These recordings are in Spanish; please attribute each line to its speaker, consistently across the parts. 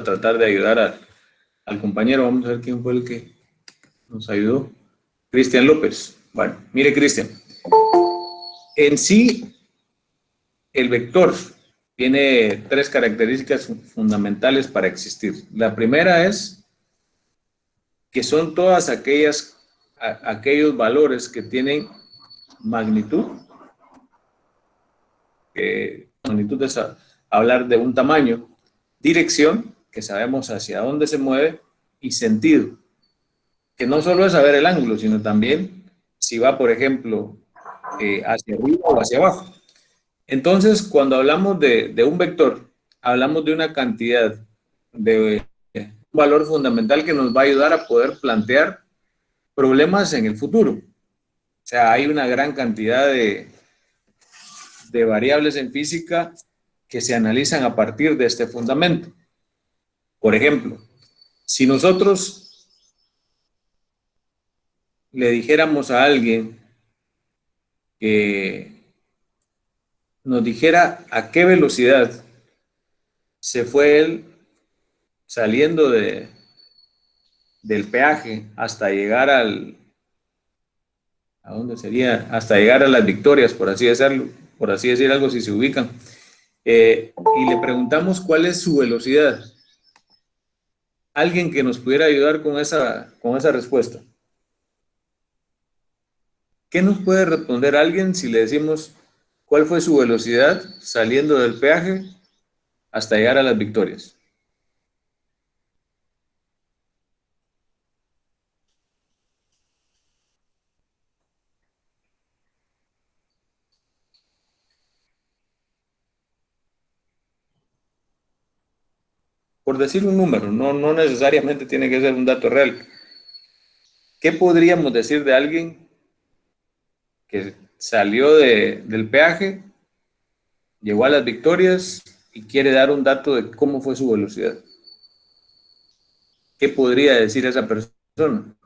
Speaker 1: tratar de ayudar al compañero. Vamos a ver quién fue el que nos ayudó. Cristian López. Bueno, mire, Cristian. En sí, el vector tiene tres características fundamentales para existir. La primera es que son todas aquellos valores que tienen magnitud. Magnitud es hablar de un tamaño, dirección, que sabemos hacia dónde se mueve, y sentido, que no solo es saber el ángulo, sino también si va, por ejemplo, hacia arriba o hacia abajo. Entonces, cuando hablamos de un vector, hablamos de una cantidad, de un valor fundamental que nos va a ayudar a poder plantear problemas en el futuro. O sea, hay una gran cantidad de variables en física que se analizan a partir de este fundamento. Por ejemplo, si nosotros le dijéramos a alguien que nos dijera a qué velocidad se fue él saliendo del peaje hasta llegar ¿a dónde sería? Hasta llegar a las Victorias, por así decir algo, si se ubican. Y le preguntamos cuál es su velocidad. Alguien que nos pudiera ayudar con esa respuesta. ¿Qué nos puede responder alguien si le decimos cuál fue su velocidad saliendo del peaje hasta llegar a las Victorias? Por decir un número, no necesariamente tiene que ser un dato real. ¿Qué podríamos decir de alguien que salió del peaje, llegó a las Victorias y quiere dar un dato de cómo fue su velocidad? ¿Qué podría decir esa persona?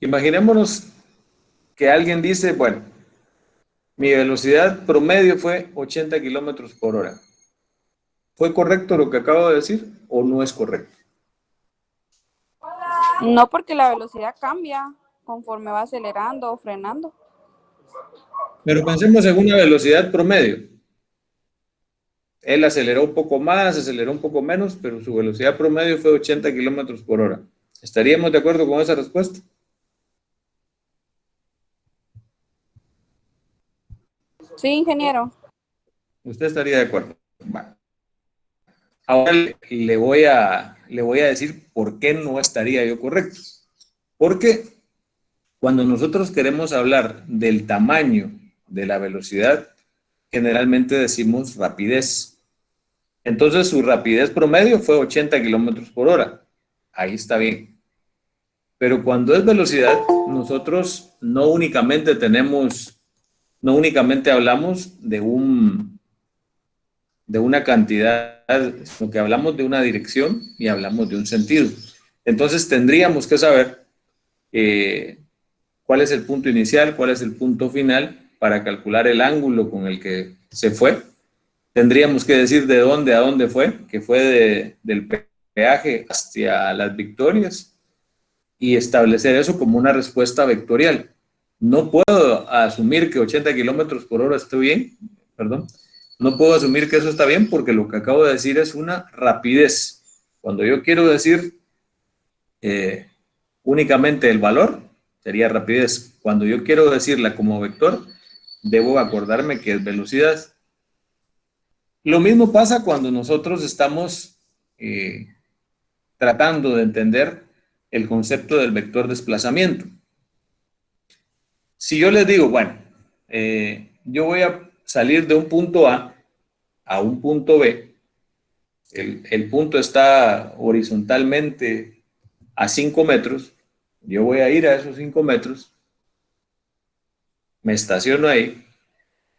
Speaker 1: Imaginémonos que alguien dice, bueno, mi velocidad promedio fue 80 kilómetros por hora. ¿Fue correcto lo que acabo de decir o no es correcto?
Speaker 2: No, porque la velocidad cambia conforme va acelerando o frenando.
Speaker 1: Pero pensemos en una velocidad promedio. Él aceleró un poco más, aceleró un poco menos, pero su velocidad promedio fue 80 kilómetros por hora. ¿Estaríamos de acuerdo con esa respuesta?
Speaker 2: Sí, ingeniero.
Speaker 1: ¿Usted estaría de acuerdo? Bueno, ahora le voy a decir por qué no estaría yo correcto. Porque cuando nosotros queremos hablar del tamaño de la velocidad, generalmente decimos rapidez. Entonces su rapidez promedio fue 80 kilómetros por hora. Ahí está bien. Pero cuando es velocidad, nosotros no únicamente hablamos de una cantidad, sino que hablamos de una dirección y hablamos de un sentido. Entonces tendríamos que saber cuál es el punto inicial, cuál es el punto final para calcular el ángulo con el que se fue. Tendríamos que decir de dónde a dónde fue, que fue del peaje hacia las Victorias, y establecer eso como una respuesta vectorial. No puedo asumir que 80 kilómetros por hora esté bien, perdón, no puedo asumir que eso está bien porque lo que acabo de decir es una rapidez. Cuando yo quiero decir únicamente el valor, sería rapidez. Cuando yo quiero decirla como vector, debo acordarme que es velocidad. Lo mismo pasa cuando nosotros estamos tratando de entender el concepto del vector desplazamiento. Si yo les digo, bueno, yo voy a salir de un punto a un punto B, el punto está horizontalmente a 5 metros, yo voy a ir a esos 5 metros, me estaciono ahí,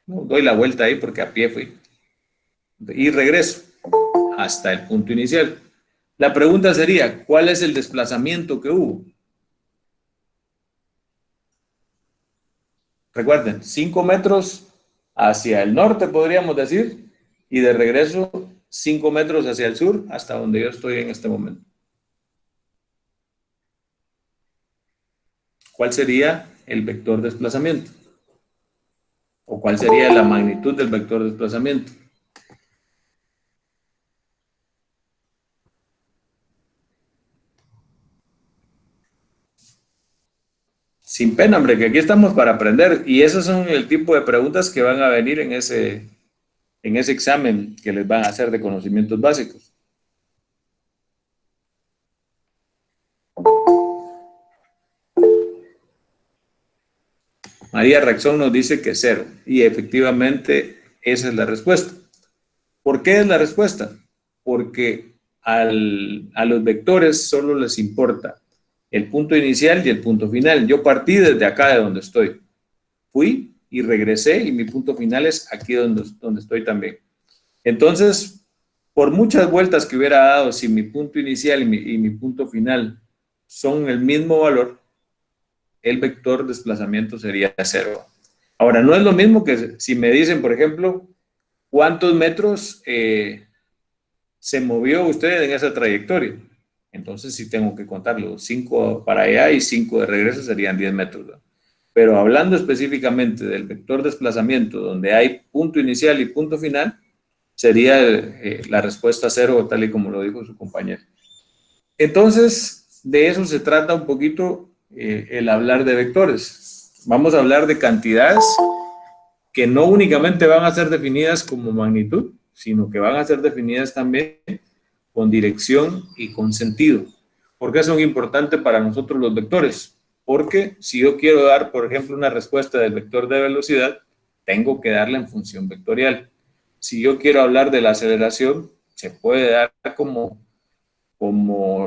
Speaker 1: doy la vuelta ahí porque a pie fui, y regreso hasta el punto inicial. La pregunta sería, ¿cuál es el desplazamiento que hubo? Recuerden, 5 metros hacia el norte, podríamos decir, y de regreso 5 metros hacia el sur, hasta donde yo estoy en este momento. ¿Cuál sería el vector de desplazamiento? ¿O cuál sería la magnitud del vector de desplazamiento? Sin pena, hombre, que aquí estamos para aprender. Y esos son el tipo de preguntas que van a venir en ese examen que les van a hacer de conocimientos básicos. María Raxón nos dice que 0. Y efectivamente esa es la respuesta. ¿Por qué es la respuesta? Porque a los vectores solo les importa el punto inicial y el punto final. Yo partí desde acá de donde estoy. Fui y regresé y mi punto final es aquí donde estoy también. Entonces, por muchas vueltas que hubiera dado, si mi punto inicial y mi punto final son el mismo valor, el vector de desplazamiento sería 0. Ahora, no es lo mismo que si me dicen, por ejemplo, ¿cuántos metros se movió usted en esa trayectoria? Entonces sí tengo que contarlo. 5 para allá y 5 de regreso serían 10 metros, ¿no? Pero hablando específicamente del vector de desplazamiento, donde hay punto inicial y punto final, sería la respuesta 0, tal y como lo dijo su compañero. Entonces, de eso se trata un poquito el hablar de vectores. Vamos a hablar de cantidades que no únicamente van a ser definidas como magnitud, sino que van a ser definidas también con dirección y con sentido. ¿Por qué son importantes para nosotros los vectores? Porque si yo quiero dar, por ejemplo, una respuesta del vector de velocidad, tengo que darla en función vectorial. Si yo quiero hablar de la aceleración, se puede dar como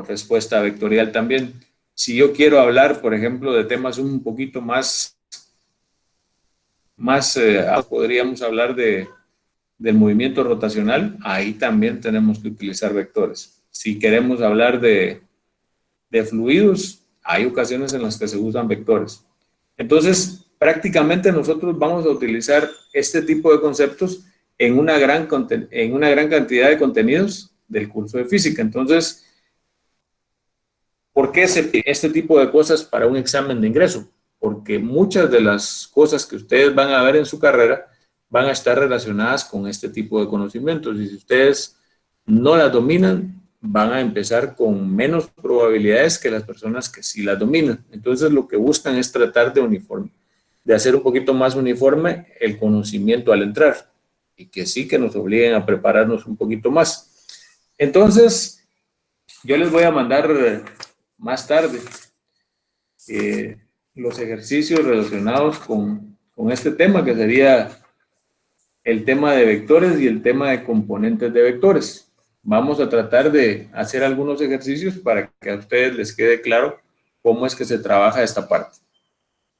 Speaker 1: respuesta vectorial también. Si yo quiero hablar, por ejemplo, de temas un poquito más podríamos hablar del movimiento rotacional, ahí también tenemos que utilizar vectores. Si queremos hablar de fluidos, hay ocasiones en las que se usan vectores. Entonces, prácticamente nosotros vamos a utilizar este tipo de conceptos en una gran cantidad de contenidos del curso de física. Entonces, ¿por qué este tipo de cosas para un examen de ingreso? Porque muchas de las cosas que ustedes van a ver en su carrera van a estar relacionadas con este tipo de conocimientos. Y si ustedes no las dominan, van a empezar con menos probabilidades que las personas que sí las dominan. Entonces, lo que buscan es tratar de hacer un poquito más uniforme el conocimiento al entrar y que sí que nos obliguen a prepararnos un poquito más. Entonces, yo les voy a mandar más tarde los ejercicios relacionados con este tema, que sería el tema de vectores y el tema de componentes de vectores. Vamos a tratar de hacer algunos ejercicios para que a ustedes les quede claro cómo es que se trabaja esta parte.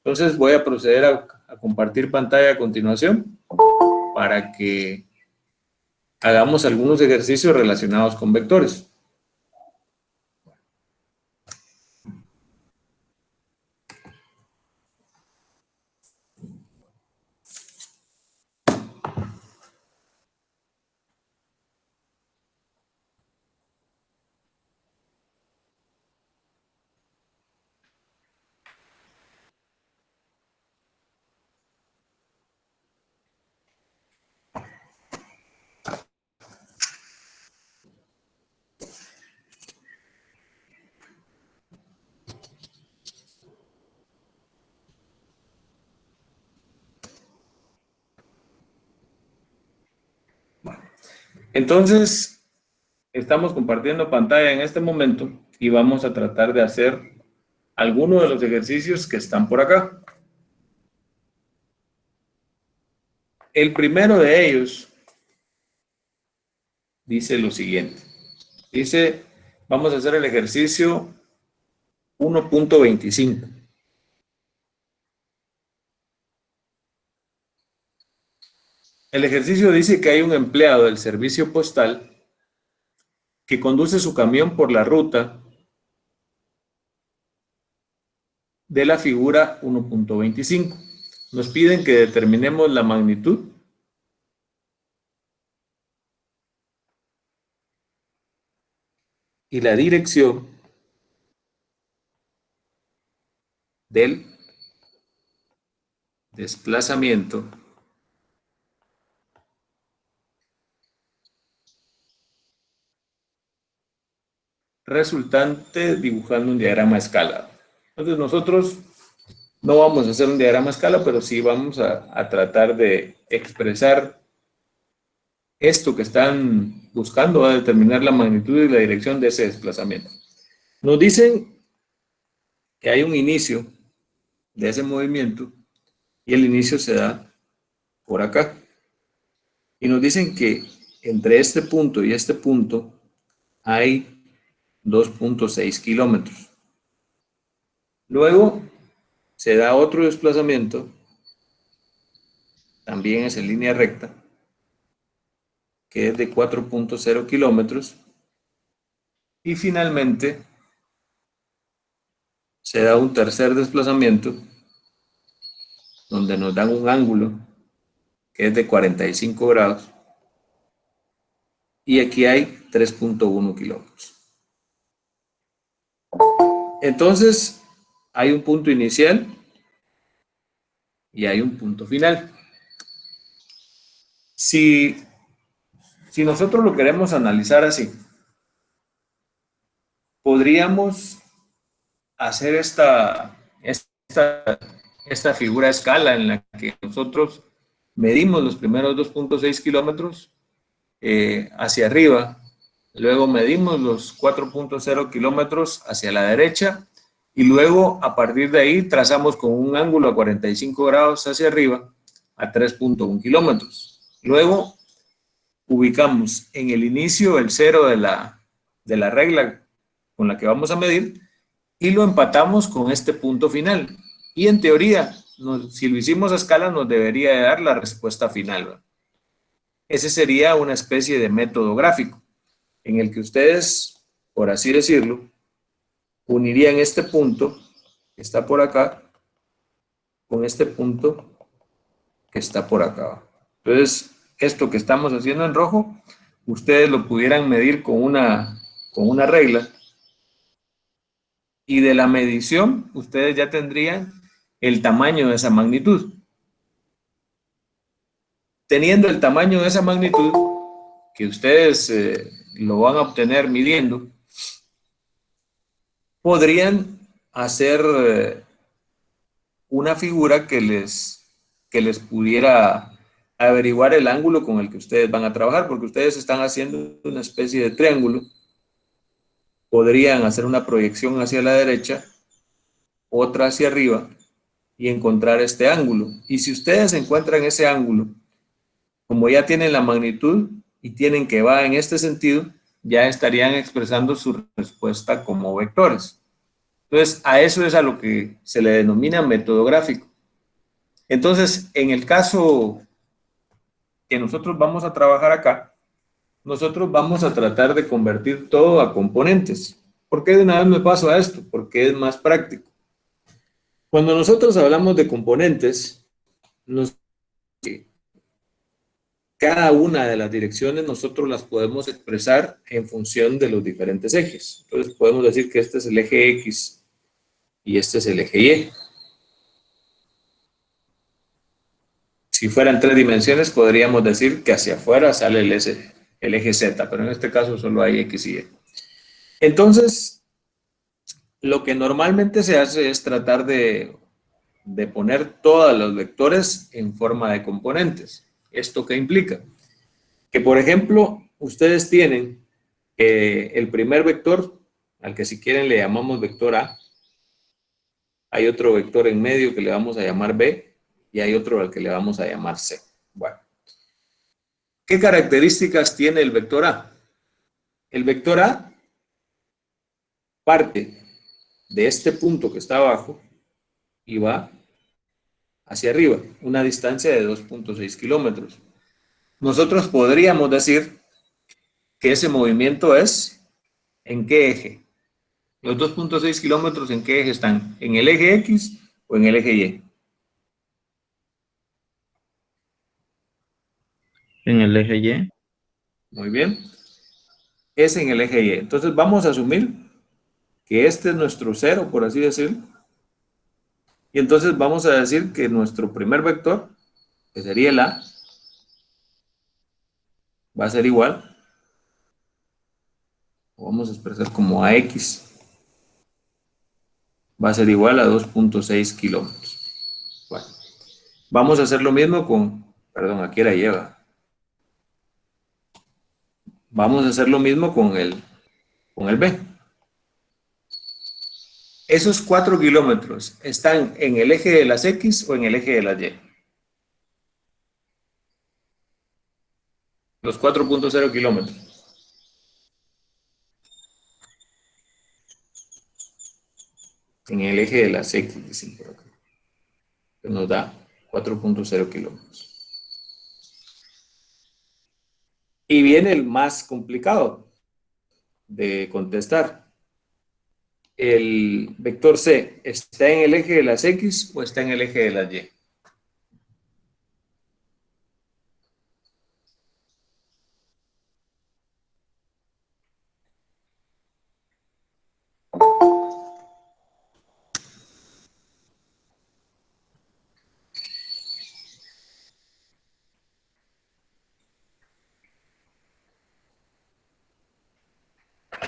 Speaker 1: Entonces voy a proceder a compartir pantalla a continuación para que hagamos algunos ejercicios relacionados con vectores. Entonces, estamos compartiendo pantalla en este momento y vamos a tratar de hacer algunos de los ejercicios que están por acá. El primero de ellos dice lo siguiente. Dice, vamos a hacer el ejercicio 1.25. El ejercicio dice que hay un empleado del servicio postal que conduce su camión por la ruta de la figura 1.25. nos piden que determinemos la magnitud y la dirección del desplazamiento resultante dibujando un diagrama a escala. Entonces nosotros no vamos a hacer un diagrama a escala, pero sí vamos a tratar de expresar esto que están buscando, a determinar la magnitud y la dirección de ese desplazamiento. Nos dicen que hay un inicio de ese movimiento y el inicio se da por acá. Y nos dicen que entre este punto y este punto hay 2.6 kilómetros. Luego se da otro desplazamiento, también es en línea recta, que es de 4.0 kilómetros. Y finalmente se da un tercer desplazamiento donde nos dan un ángulo que es de 45 grados. Y aquí hay 3.1 kilómetros. Entonces, hay un punto inicial y hay un punto final. Si nosotros lo queremos analizar así, podríamos hacer esta figura a escala en la que nosotros medimos los primeros 2.6 kilómetros hacia arriba, luego medimos los 4.0 kilómetros hacia la derecha y luego a partir de ahí trazamos con un ángulo a 45 grados hacia arriba a 3.1 kilómetros. Luego ubicamos en el inicio el cero de la regla con la que vamos a medir y lo empatamos con este punto final. Y en teoría, si lo hicimos a escala, nos debería dar la respuesta final, ¿verdad? Ese sería una especie de método gráfico en el que ustedes, por así decirlo, unirían este punto que está por acá con este punto que está por acá. Entonces, esto que estamos haciendo en rojo, ustedes lo pudieran medir con una regla y de la medición ustedes ya tendrían el tamaño de esa magnitud. Teniendo el tamaño de esa magnitud, que ustedes lo van a obtener midiendo, podrían hacer una figura que les pudiera averiguar el ángulo con el que ustedes van a trabajar, porque ustedes están haciendo una especie de triángulo. Podrían hacer una proyección hacia la derecha, otra hacia arriba, y encontrar este ángulo. Y si ustedes encuentran ese ángulo, como ya tienen la magnitud y tienen que va en este sentido, ya estarían expresando su respuesta como vectores. Entonces, a eso es a lo que se le denomina método gráfico. Entonces, en el caso que nosotros vamos a trabajar acá, nosotros vamos a tratar de convertir todo a componentes. ¿Por qué de una vez me paso a esto? Porque es más práctico. Cuando nosotros hablamos de componentes, cada una de las direcciones nosotros las podemos expresar en función de los diferentes ejes. Entonces podemos decir que este es el eje X y este es el eje Y. Si fueran 3 dimensiones, podríamos decir que hacia afuera sale el eje Z, pero en este caso solo hay X y Y. Entonces, lo que normalmente se hace es tratar de poner todos los vectores en forma de componentes. ¿Esto qué implica? Que, por ejemplo, ustedes tienen el primer vector, al que si quieren le llamamos vector A, hay otro vector en medio que le vamos a llamar B, y hay otro al que le vamos a llamar C. Bueno, ¿qué características tiene el vector A? El vector A parte de este punto que está abajo y va hacia arriba, una distancia de 2.6 kilómetros. Nosotros podríamos decir que ese movimiento es ¿en qué eje? Los 2.6 kilómetros, ¿en qué eje están? ¿En el eje X o en el eje Y?
Speaker 3: En el eje Y.
Speaker 1: Muy bien. Es en el eje Y. Entonces vamos a asumir que este es nuestro cero, por así decirlo. Y entonces vamos a decir que nuestro primer vector, que sería el A, va a ser igual, o vamos a expresar como AX, va a ser igual a 2.6 kilómetros. Bueno, vamos a hacer lo mismo con, perdón, aquí la lleva. Vamos a hacer lo mismo con el B. Esos 4 kilómetros están en el eje de las X o en el eje de las Y. Los 4.0 kilómetros. En el eje de las X, dicen por acá. Que nos da 4.0 kilómetros. Y viene el más complicado de contestar. ¿El vector C está en el eje de las X o está en el eje de las Y?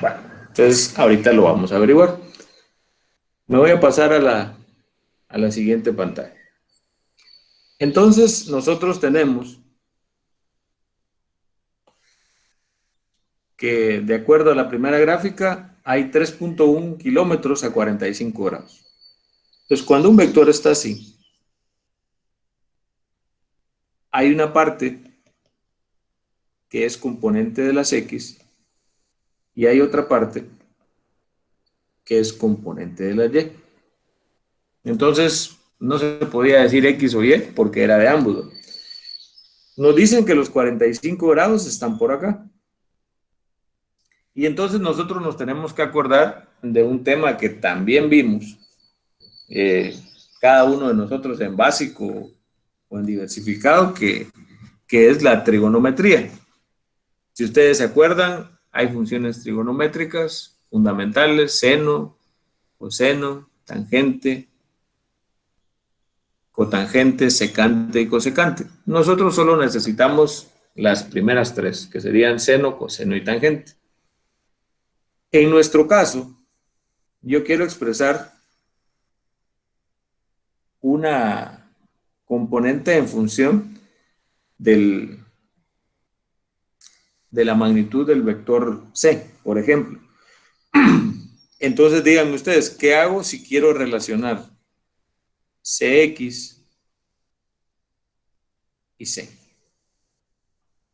Speaker 1: Bueno, entonces ahorita lo vamos a averiguar. Me voy a pasar a la siguiente pantalla. Entonces nosotros tenemos que de acuerdo a la primera gráfica hay 3.1 kilómetros a 45 grados. Entonces cuando un vector está así, hay una parte que es componente de las X y hay otra parte que es componente de la Y. Entonces no se podía decir X o Y porque era de ambos. Nos dicen que los 45 grados están por acá. Y entonces nosotros nos tenemos que acordar de un tema que también vimos, cada uno de nosotros en básico o en diversificado, que es la trigonometría. Si ustedes se acuerdan, hay funciones trigonométricas fundamentales: seno, coseno, tangente, cotangente, secante y cosecante. Nosotros solo necesitamos las primeras tres, que serían seno, coseno y tangente. En nuestro caso, yo quiero expresar una componente en función de la magnitud del vector C, por ejemplo. Entonces díganme ustedes, ¿qué hago si quiero relacionar CX y C?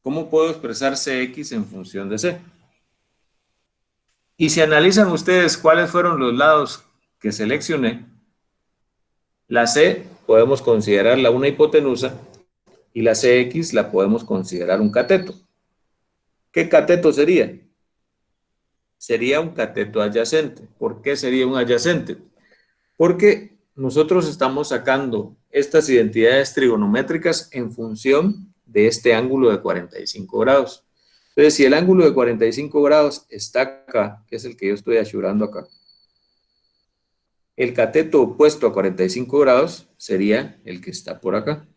Speaker 1: ¿Cómo puedo expresar CX en función de C? Y si analizan ustedes cuáles fueron los lados que seleccioné, la C podemos considerarla una hipotenusa y la CX la podemos considerar un cateto. ¿Qué cateto sería? Sería un cateto adyacente. ¿Por qué sería un adyacente? Porque nosotros estamos sacando estas identidades trigonométricas en función de este ángulo de 45 grados. Entonces, si el ángulo de 45 grados está acá, que es el que yo estoy achurando acá, el cateto opuesto a 45 grados sería el que está por acá.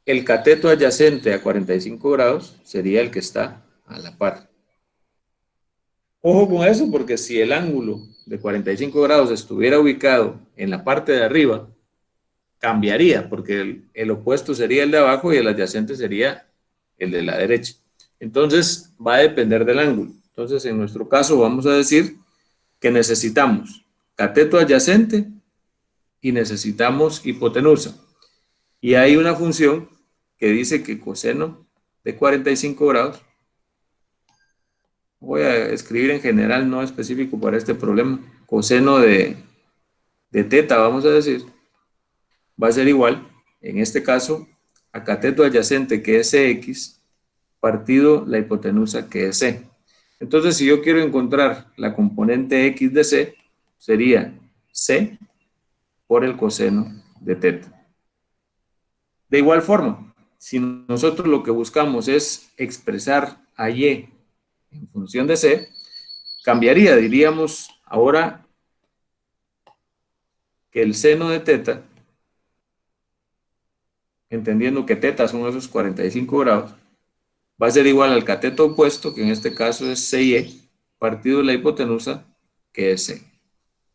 Speaker 1: El cateto adyacente a 45 grados sería el que está a la par. Ojo con eso, porque si el ángulo de 45 grados estuviera ubicado en la parte de arriba, cambiaría, porque el opuesto sería el de abajo y el adyacente sería el de la derecha. Entonces, va a depender del ángulo. Entonces, en nuestro caso, vamos a decir que necesitamos cateto adyacente y necesitamos hipotenusa. Y hay una función que dice que coseno de 45 grados, voy a escribir en general, no específico para este problema, coseno de teta, vamos a decir, va a ser igual, en este caso, a cateto adyacente, que es CX, partido la hipotenusa, que es C. Entonces, si yo quiero encontrar la componente X de C, sería C por el coseno de teta. De igual forma, si nosotros lo que buscamos es expresar a y en función de c, cambiaría, diríamos ahora que el seno de teta, entendiendo que teta son esos 45 grados, va a ser igual al cateto opuesto, que en este caso es CIE, partido de la hipotenusa, que es C.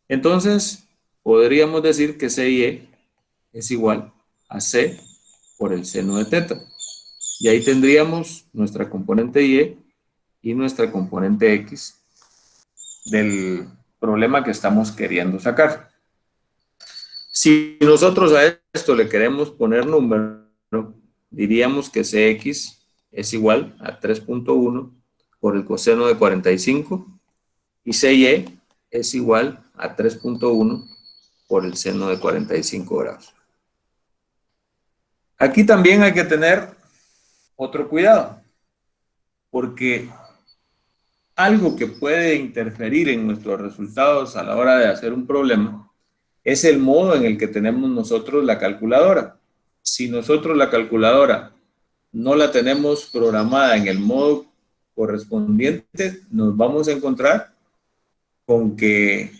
Speaker 1: Entonces, podríamos decir que CIE es igual a C por el seno de teta. Y ahí tendríamos nuestra componente y nuestra componente X del problema que estamos queriendo sacar. Si nosotros a esto le queremos poner número, diríamos que Cx es igual a 3.1 por el coseno de 45 y Cy es igual a 3.1 por el seno de 45 grados. Aquí también hay que tener otro cuidado, porque algo que puede interferir en nuestros resultados a la hora de hacer un problema es el modo en el que tenemos nosotros la calculadora. Si nosotros la calculadora no la tenemos programada en el modo correspondiente, nos vamos a encontrar con que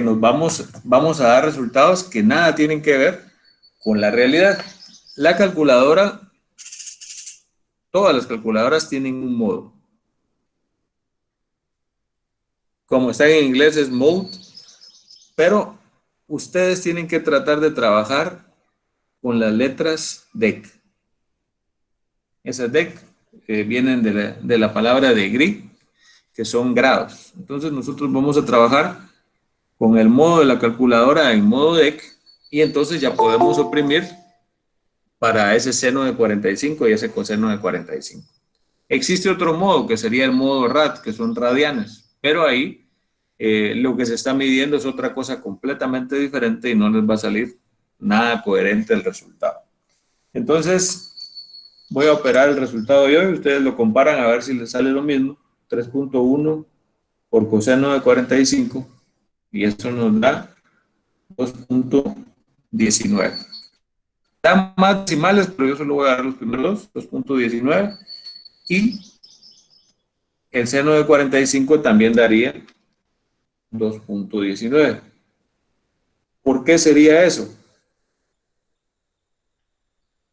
Speaker 1: nos vamos a dar resultados que nada tienen que ver con la realidad. La calculadora, todas las calculadoras tienen un modo. Como está en inglés es mode, pero ustedes tienen que tratar de trabajar con las letras DEC. Esas DEC vienen de la palabra degree, que son grados. Entonces nosotros vamos a trabajar con el modo de la calculadora en modo DEC y entonces ya podemos oprimir para ese seno de 45 y ese coseno de 45. Existe otro modo que sería el modo rad, que son radianes, pero ahí lo que se está midiendo es otra cosa completamente diferente y no les va a salir nada coherente el resultado. Entonces, voy a operar el resultado de hoy, ustedes lo comparan a ver si les sale lo mismo, 3.1 por coseno de 45 y eso nos da 2.19. Dan más decimales, pero yo solo voy a dar los primeros 2.19 y el seno de 45 también daría 2.19. ¿Por qué sería eso?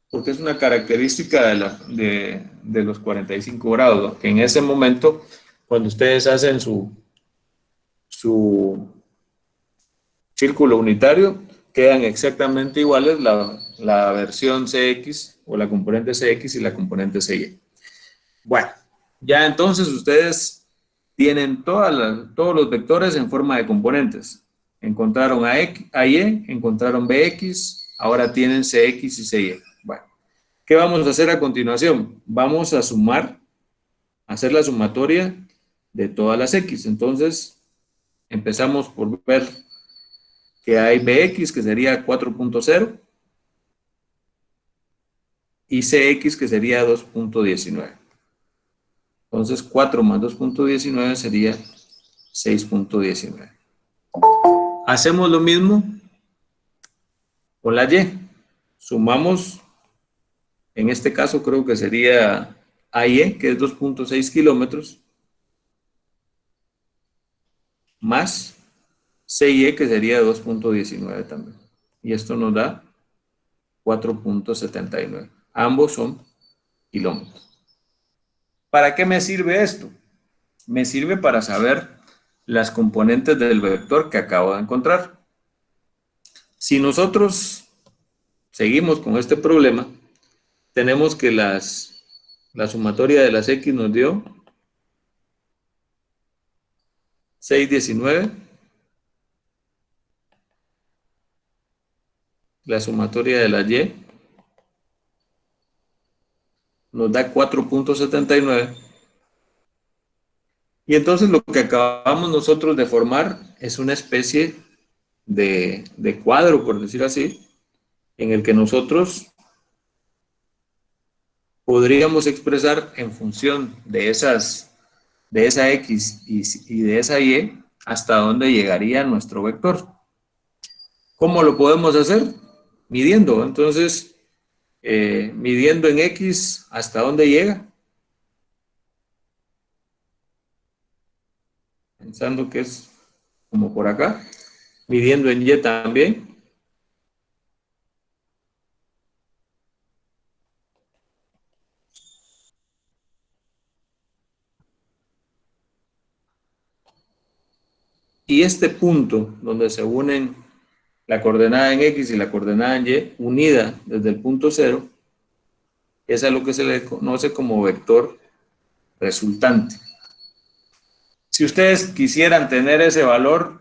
Speaker 1: Porque es una característica de los 45 grados, ¿no? Que en ese momento, cuando ustedes hacen su círculo unitario, quedan exactamente iguales la versión Cx o la componente Cx y la componente Cy. Bueno, ya entonces ustedes tienen todos los vectores en forma de componentes. Encontraron a Y, encontraron Bx, ahora tienen Cx y Cy. Bueno, ¿qué vamos a hacer a continuación? Vamos a sumar, hacer la sumatoria de todas las X. Entonces, empezamos por ver que hay Bx, que sería 4.0, y Cx, que sería 2.19. Entonces, 4 más 2.19 sería 6.19. Hacemos lo mismo con la Y. Sumamos, en este caso creo que sería AY, que es 2.6 kilómetros, más CY, que sería 2.19 también. Y esto nos da 4.79. Ambos son kilómetros. ¿Para qué me sirve esto? Me sirve para saber las componentes del vector que acabo de encontrar. Si nosotros seguimos con este problema, tenemos que la sumatoria de las X nos dio 6.19. La sumatoria de la Y nos da 4.79. Y entonces lo que acabamos nosotros de formar es una especie de cuadro, por decir así, en el que nosotros podríamos expresar en función de esa X y de esa Y hasta dónde llegaría nuestro vector. ¿Cómo lo podemos hacer? midiendo. Entonces, midiendo en X, ¿hasta dónde llega? Pensando que es como por acá. Midiendo en Y también. Y este punto donde se unen la coordenada en X y la coordenada en Y, unida desde el punto 0, es a lo que se le conoce como vector resultante. Si ustedes quisieran tener ese valor,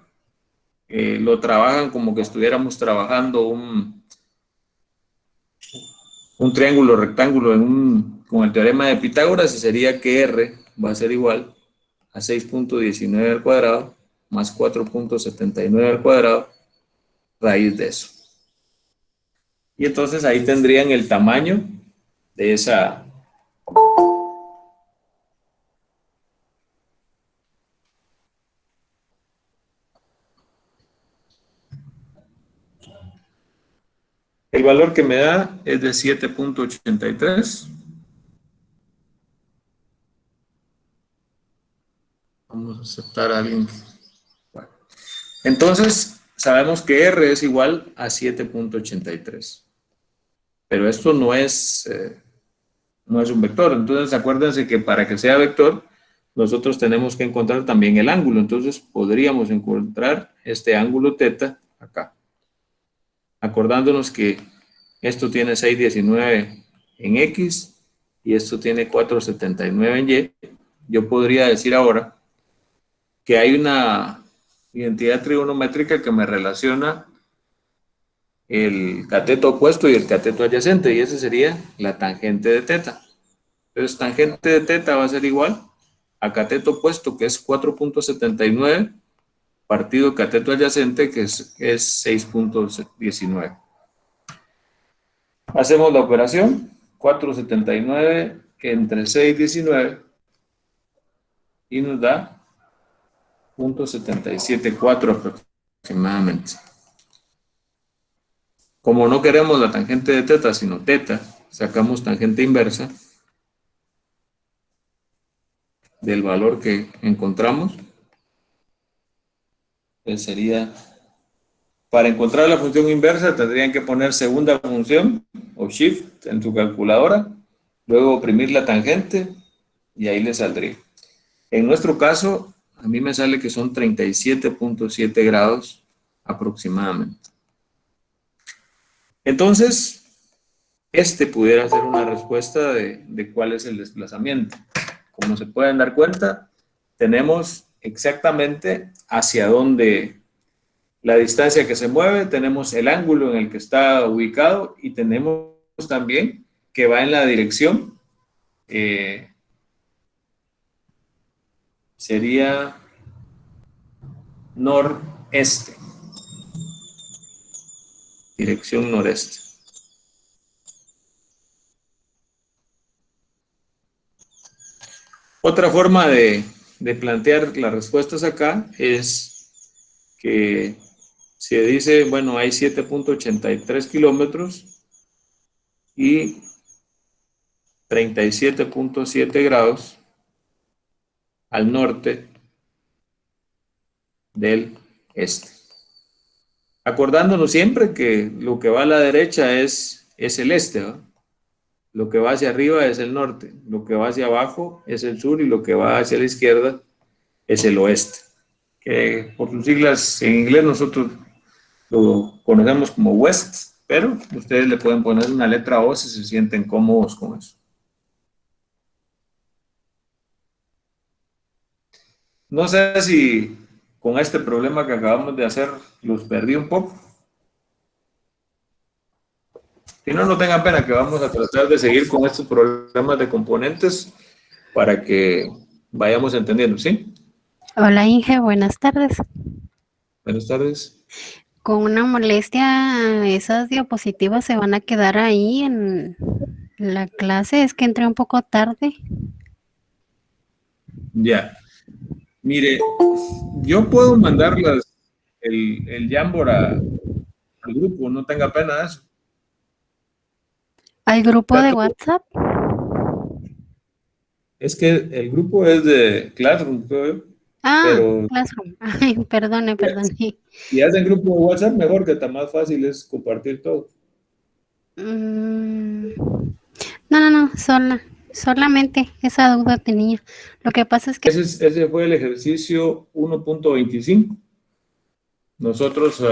Speaker 1: lo trabajan como que estuviéramos trabajando un triángulo rectángulo con el teorema de Pitágoras, y sería que R va a ser igual a 6.19 al cuadrado más 4.79 al cuadrado raíz de eso. Y entonces ahí tendrían el tamaño de esa. El valor que me da es de 7.83. Vamos a aceptar a alguien. Bueno. Entonces, sabemos que R es igual a 7.83. Pero esto no es un vector. Entonces, acuérdense que para que sea vector, nosotros tenemos que encontrar también el ángulo. Entonces, podríamos encontrar este ángulo θ acá. Acordándonos que esto tiene 6.19 en X y esto tiene 4.79 en Y. Yo podría decir ahora que hay una identidad trigonométrica que me relaciona el cateto opuesto y el cateto adyacente, y ese sería la tangente de θ. Entonces, tangente de θ va a ser igual a cateto opuesto, que es 4.79, partido cateto adyacente, que es 6.19. Hacemos la operación, 4.79 entre 6.19, y nos da 0.774 aproximadamente. Como no queremos la tangente de θ, sino θ, sacamos tangente inversa del valor que encontramos. Entonces sería, para encontrar la función inversa, tendrían que poner segunda función o shift en su calculadora, luego oprimir la tangente y ahí le saldría. En nuestro caso, a mí me sale que son 37.7 grados aproximadamente. Entonces, este pudiera ser una respuesta de cuál es el desplazamiento. Como se pueden dar cuenta, tenemos exactamente hacia dónde la distancia que se mueve, tenemos el ángulo en el que está ubicado y tenemos también que va en la dirección, sería noreste, dirección noreste. Otra forma de plantear las respuestas acá es que se dice, bueno, hay 7.83 kilómetros y 37.7 grados al norte del este. Acordándonos siempre que lo que va a la derecha es el este, ¿no? Lo que va hacia arriba es el norte, lo que va hacia abajo es el sur y lo que va hacia la izquierda es el oeste. Que por sus siglas en inglés nosotros lo conocemos como west, pero ustedes le pueden poner una letra O si se sienten cómodos con eso. No sé si con este problema que acabamos de hacer los perdí un poco. Si no, no tengan pena, que vamos a tratar de seguir con estos problemas de componentes para que vayamos entendiendo, ¿sí?
Speaker 3: Hola Inge, buenas tardes.
Speaker 1: Buenas tardes.
Speaker 3: Con una molestia, esas diapositivas se van a quedar ahí en la clase. Es que entré un poco tarde.
Speaker 1: Ya. Mire, yo puedo mandarlas el Jamboard al grupo, no tenga pena de eso.
Speaker 3: ¿Hay grupo de
Speaker 1: Dato-
Speaker 3: WhatsApp?
Speaker 1: Es que el grupo es de Classroom, creo yo,
Speaker 3: Ah,
Speaker 1: pero
Speaker 3: Classroom. Ay, perdone, perdone.
Speaker 1: si hacen grupo de WhatsApp, mejor que está más fácil es compartir todo.
Speaker 3: Mm, no, no, no, solamente esa duda tenía. Lo que pasa es que
Speaker 1: Ese fue el ejercicio 1.25. Nosotros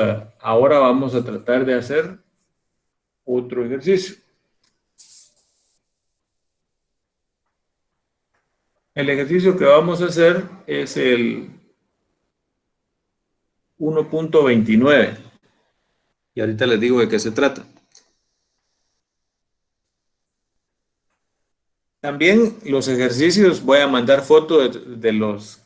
Speaker 1: ahora vamos a tratar de hacer otro ejercicio. El ejercicio que vamos a hacer es el 1.29. Y ahorita les digo de qué se trata. También los ejercicios, voy a mandar fotos de los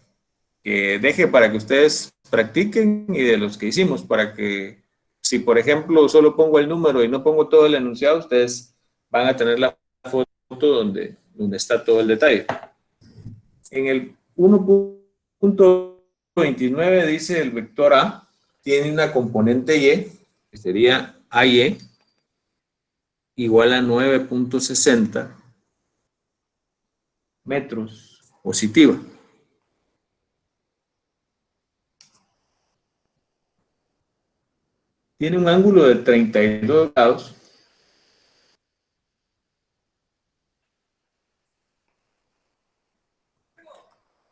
Speaker 1: que deje para que ustedes practiquen y de los que hicimos, para que si por ejemplo solo pongo el número y no pongo todo el enunciado, ustedes van a tener la foto donde está todo el detalle. En el 1.29 dice el vector A tiene una componente Y, que sería AY, igual a 9.60 metros positiva. Tiene un ángulo de 32 grados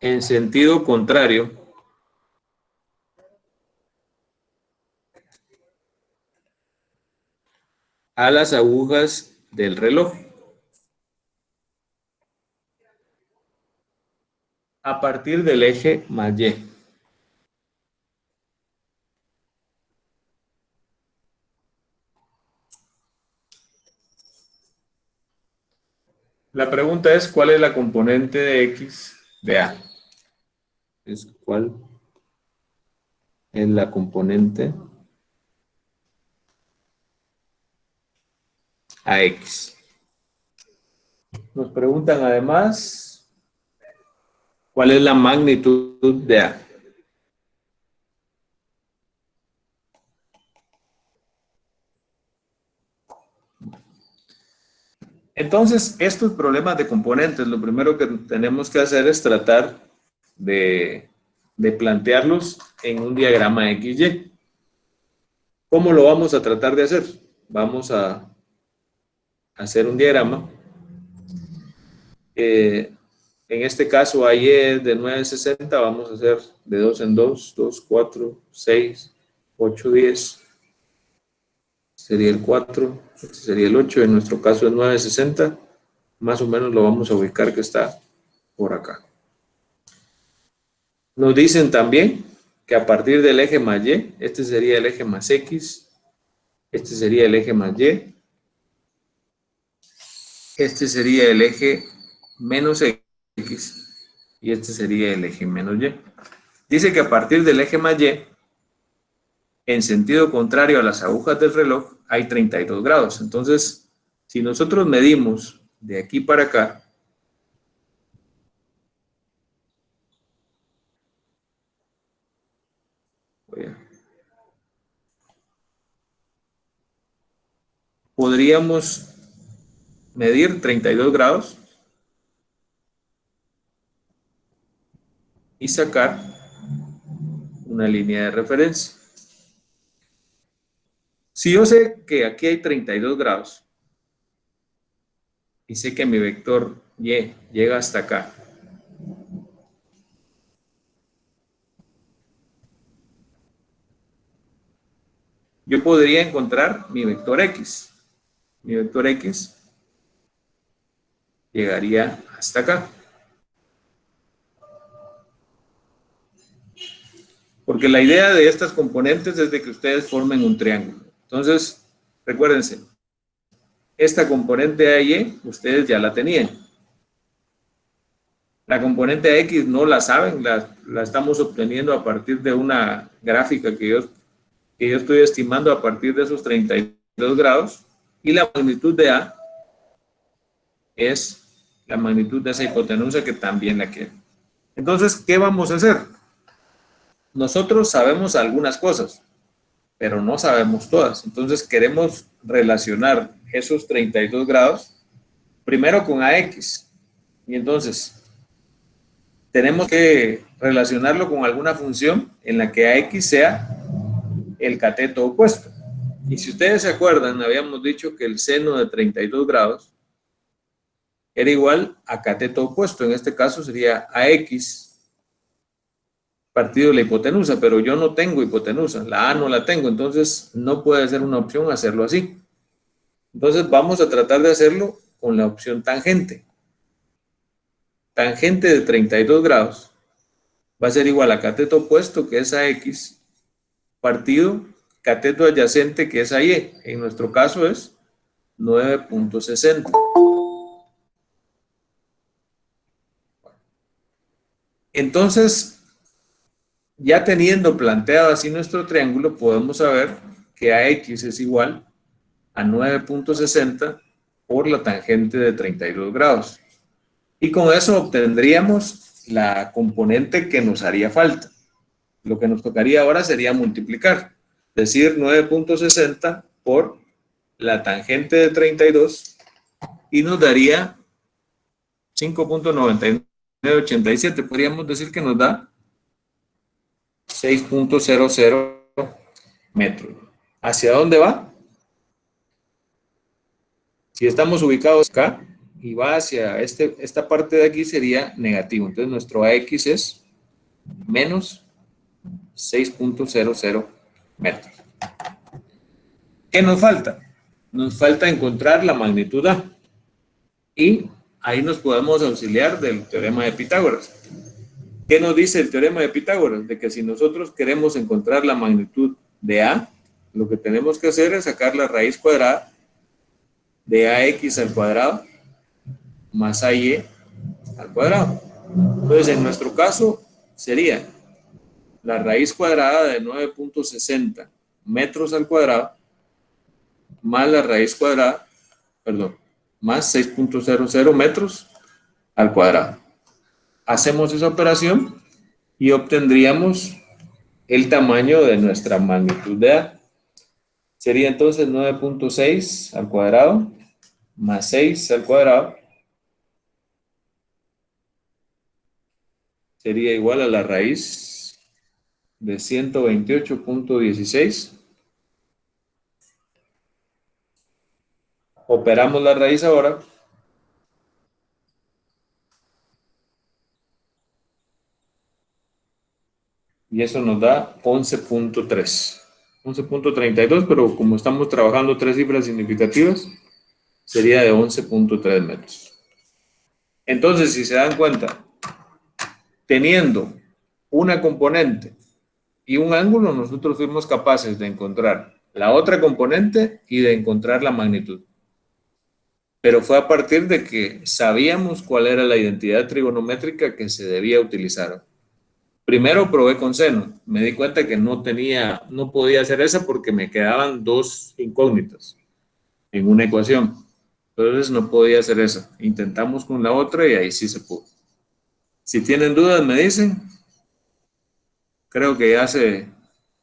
Speaker 1: en sentido contrario a las agujas del reloj a partir del eje más Y. La pregunta es, ¿cuál es la componente de X de A? ¿Cuál es la componente a X? Nos preguntan además, ¿cuál es la magnitud de A? Entonces, estos problemas de componentes, lo primero que tenemos que hacer es tratar de plantearlos en un diagrama XY. ¿Cómo lo vamos a tratar de hacer? Vamos a hacer un diagrama. En este caso, ahí es de 9.60, vamos a hacer de 2 en 2, 2, 4, 6, 8, 10. Sería el 4, este sería el 8, en nuestro caso es 9.60. Más o menos lo vamos a ubicar que está por acá. Nos dicen también que a partir del eje más Y, este sería el eje más X, este sería el eje más Y, este sería el eje menos X y este sería el eje menos Y. Dice que a partir del eje más Y, en sentido contrario a las agujas del reloj, hay 32 grados. Entonces, si nosotros medimos de aquí para acá, podríamos medir 32 grados y sacar una línea de referencia. Si yo sé que aquí hay 32 grados y sé que mi vector Y llega hasta acá, yo podría encontrar mi vector X. Mi vector X llegaría hasta acá. Porque la idea de estas componentes es de que ustedes formen un triángulo. Entonces, recuérdense, esta componente AY, ustedes ya la tenían. La componente X no la saben, la estamos obteniendo a partir de una gráfica que yo estoy estimando a partir de esos 32 grados. Y la magnitud de A es la magnitud de esa hipotenusa que también la quiere. Entonces, ¿qué vamos a hacer? Nosotros sabemos algunas cosas. pero no sabemos todas. Entonces queremos relacionar esos 32 grados primero con AX. Y entonces tenemos que relacionarlo con alguna función en la que AX sea el cateto opuesto. Y si ustedes se acuerdan, habíamos dicho que el seno de 32 grados era igual a cateto opuesto. En este caso sería AX partido de la hipotenusa, pero yo no tengo hipotenusa, la A no la tengo, entonces no puede ser una opción hacerlo así. Entonces vamos a tratar de hacerlo con la opción tangente. Tangente de 32 grados va a ser igual a cateto opuesto, que es AX, partido cateto adyacente, que es AY. En nuestro caso es 9.60. Entonces, ya teniendo planteado así nuestro triángulo, podemos saber que AX es igual a 9.60 por la tangente de 32 grados. Y con eso obtendríamos la componente que nos haría falta. Lo que nos tocaría ahora sería multiplicar, decir 9.60 por la tangente de 32 y nos daría 5.9987. Podríamos decir que nos da 6.00 metros. ¿Hacia dónde va? Si estamos ubicados acá y va hacia esta parte de aquí sería negativo. Entonces nuestro AX es menos 6.00 metros. ¿Qué nos falta? Nos falta encontrar la magnitud A. Y ahí nos podemos auxiliar del teorema de Pitágoras. ¿Qué nos dice el teorema de Pitágoras? De que si nosotros queremos encontrar la magnitud de A, lo que tenemos que hacer es sacar la raíz cuadrada de AX al cuadrado más AY al cuadrado. Entonces, en nuestro caso, sería la raíz cuadrada de 9.60 metros al cuadrado más la raíz cuadrada, perdón, más 6.00 metros al cuadrado. Hacemos esa operación y obtendríamos el tamaño de nuestra magnitud de A. Sería entonces 9.6 al cuadrado más 6 al cuadrado sería igual a la raíz de 128.16. Operamos la raíz ahora. Y eso nos da 11.3. 11.32, pero como estamos trabajando tres cifras significativas, sería de 11.3 metros. Entonces, si se dan cuenta, teniendo una componente y un ángulo, nosotros fuimos capaces de encontrar la otra componente y de encontrar la magnitud. Pero fue a partir de que sabíamos cuál era la identidad trigonométrica que se debía utilizar. Primero probé con seno, me di cuenta que no podía hacer esa porque me quedaban dos incógnitas en una ecuación. Entonces no podía hacer esa. Intentamos con la otra y ahí sí se pudo. Si tienen dudas me dicen. Creo que ya se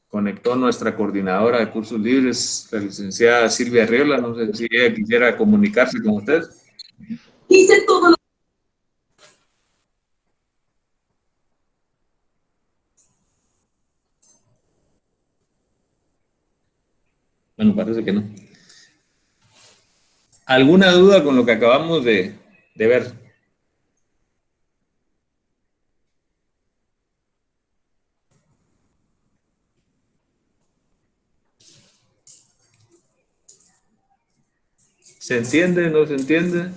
Speaker 1: conectó nuestra coordinadora de cursos libres, la licenciada Silvia Arriola. No sé si ella quisiera comunicarse con ustedes.
Speaker 4: Hice todo lo...
Speaker 1: Bueno, parece que no. ¿Alguna duda con lo que acabamos de ver? ¿Se entiende? ¿No se entiende?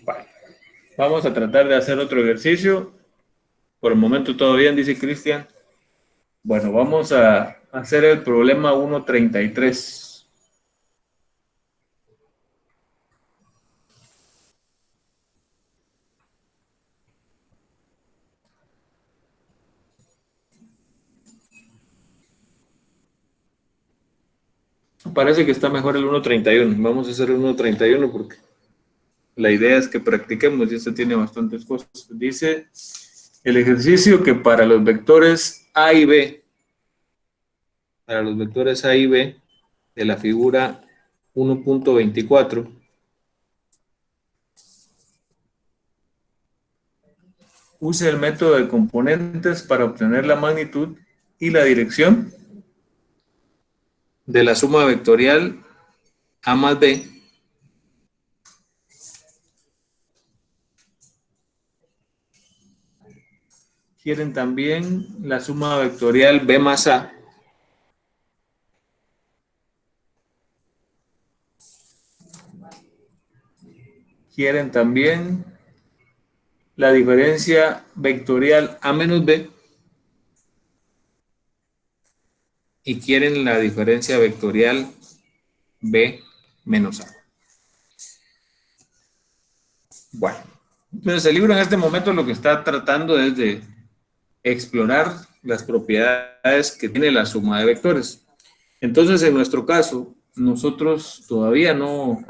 Speaker 1: Vale. Vamos a tratar de hacer otro ejercicio. Por el momento todo bien, dice Cristian. Bueno, vamos a hacer el problema 1.33. Parece que está mejor el 1.31. Vamos a hacer el 1.31 porque la idea es que practiquemos y esto tiene bastantes cosas. Dice el ejercicio que para los vectores A y B, de la figura 1.24, use el método de componentes para obtener la magnitud y la dirección de la suma vectorial A más B quieren también la suma vectorial B más A quieren también la diferencia vectorial A menos B y quieren la diferencia vectorial B menos A. Bueno, entonces el libro en este momento lo que está tratando es de explorar las propiedades que tiene la suma de vectores. Entonces, en nuestro caso, nosotros todavía no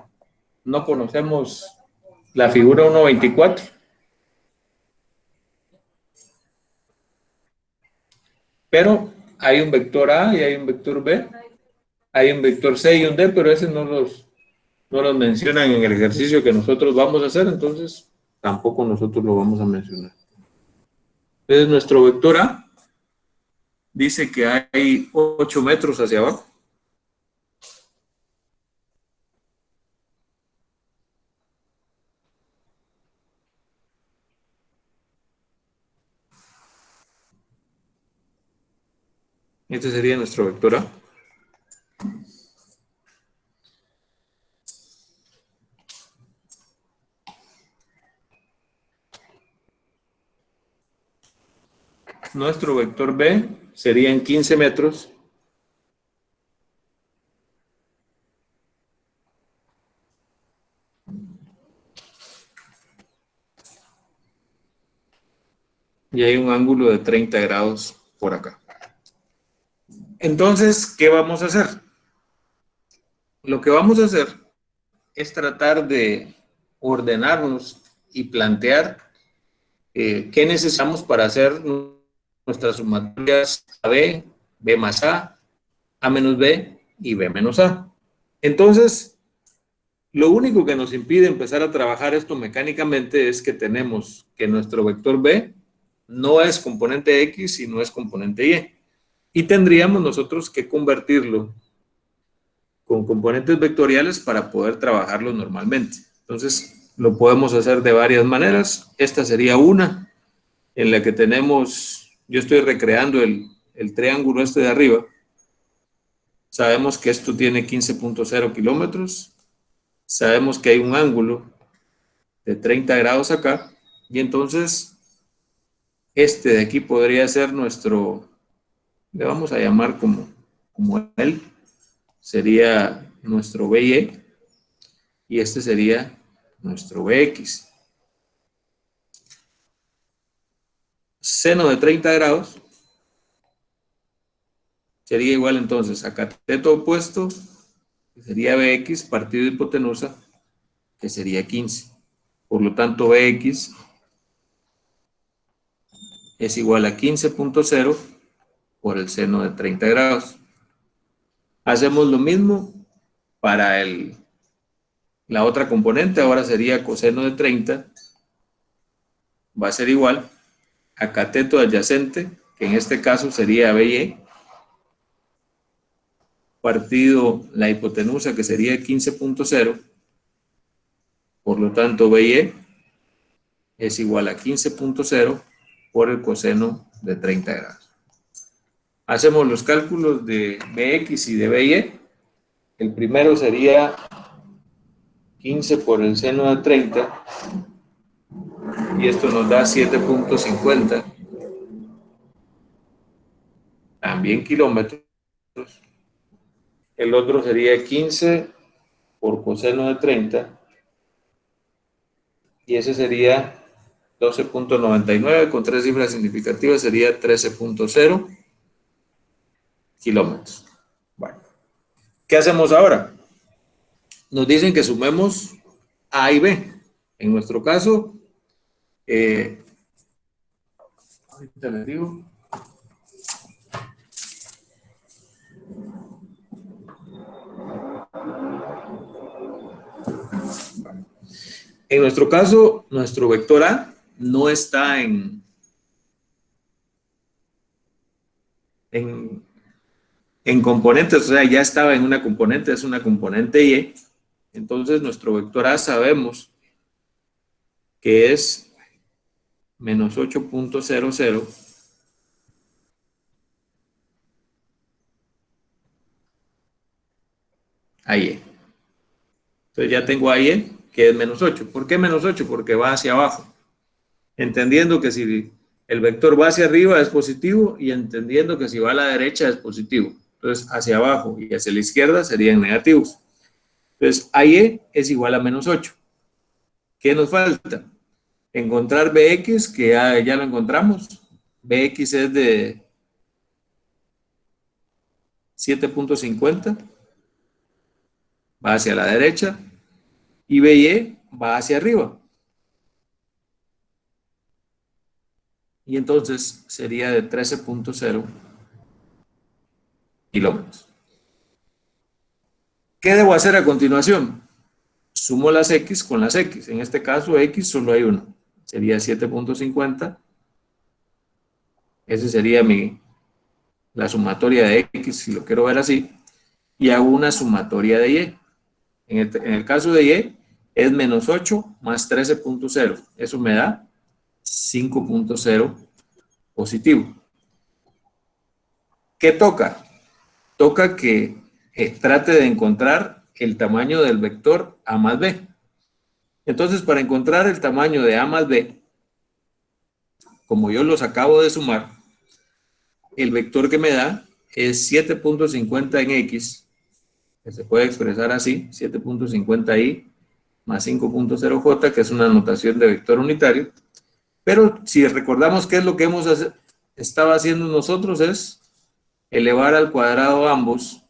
Speaker 1: conocemos la figura 1.24. Pero hay un vector A y hay un vector B, hay un vector C y un D, pero ese no los mencionan en el ejercicio que nosotros vamos a hacer, entonces tampoco nosotros lo vamos a mencionar. Entonces nuestro vector A dice que hay 8 metros hacia abajo. Este sería nuestro vector A. Nuestro vector B serían 15 metros. Y hay un ángulo de 30 grados por acá. Entonces, ¿qué vamos a hacer? Lo que vamos a hacer es tratar de ordenarnos y plantear qué necesitamos para hacer nuestras sumatorias AB, B más A menos B y B menos A. Entonces, lo único que nos impide empezar a trabajar esto mecánicamente es que tenemos que nuestro vector B no es componente X y no es componente Y. Y tendríamos nosotros que convertirlo con componentes vectoriales para poder trabajarlo normalmente. Entonces, lo podemos hacer de varias maneras. Esta sería una en la que tenemos, yo estoy recreando el triángulo este de arriba. Sabemos que esto tiene 15.0 kilómetros. Sabemos que hay un ángulo de 30 grados acá. Y entonces, este de aquí podría ser nuestro, le vamos a llamar como él, sería nuestro BY. Y este sería nuestro BX. Seno de 30 grados sería igual entonces a cateto opuesto, que sería BX, partido de hipotenusa, que sería 15. Por lo tanto, BX es igual a 15.0 por el seno de 30 grados. Hacemos lo mismo para la otra componente, ahora sería coseno de 30, va a ser igual a cateto adyacente, que en este caso sería BY, partido la hipotenusa, que sería 15.0, por lo tanto BY es igual a 15.0 por el coseno de 30 grados. Hacemos los cálculos de BX y de BY. El primero sería 15 por el seno de 30, y esto nos da 7.50, también kilómetros. El otro sería 15 por coseno de 30, y ese sería 12.99, con 3 cifras significativas sería 13.0 kilómetros. Bueno, ¿qué hacemos ahora? Nos dicen que sumemos A y B. En nuestro caso, ahorita les digo. En nuestro caso, nuestro vector A no está en componentes, o sea, ya estaba en una componente, es una componente Y. Entonces, nuestro vector A sabemos que es menos 8.00 a Y. Entonces ya tengo a Y, que es menos 8. ¿Por qué menos 8? Porque va hacia abajo. Entendiendo que si el vector va hacia arriba es positivo, y entendiendo que si va a la derecha es positivo. Entonces, hacia abajo y hacia la izquierda serían negativos. Entonces, AY es igual a menos 8. ¿Qué nos falta? Encontrar BX, que ya lo encontramos. BX es de 7.50. Va hacia la derecha. Y BY va hacia arriba. Y entonces sería de 13.0 kilómetros. ¿Qué debo hacer a continuación? Sumo las X con las X. En este caso, X solo hay una. Sería 7.50. Ese sería la sumatoria de X, si lo quiero ver así. Y hago una sumatoria de Y. En el caso de Y, es menos 8 más 13.0. Eso me da 5.0 positivo. ¿Qué toca? Toca que trate de encontrar el tamaño del vector A más B. Entonces, para encontrar el tamaño de A más B, como yo los acabo de sumar, el vector que me da es 7.50 en X, que se puede expresar así, 7.50Y más 5.0J, que es una notación de vector unitario. Pero si recordamos qué es lo que estaba haciendo nosotros, es elevar al cuadrado ambos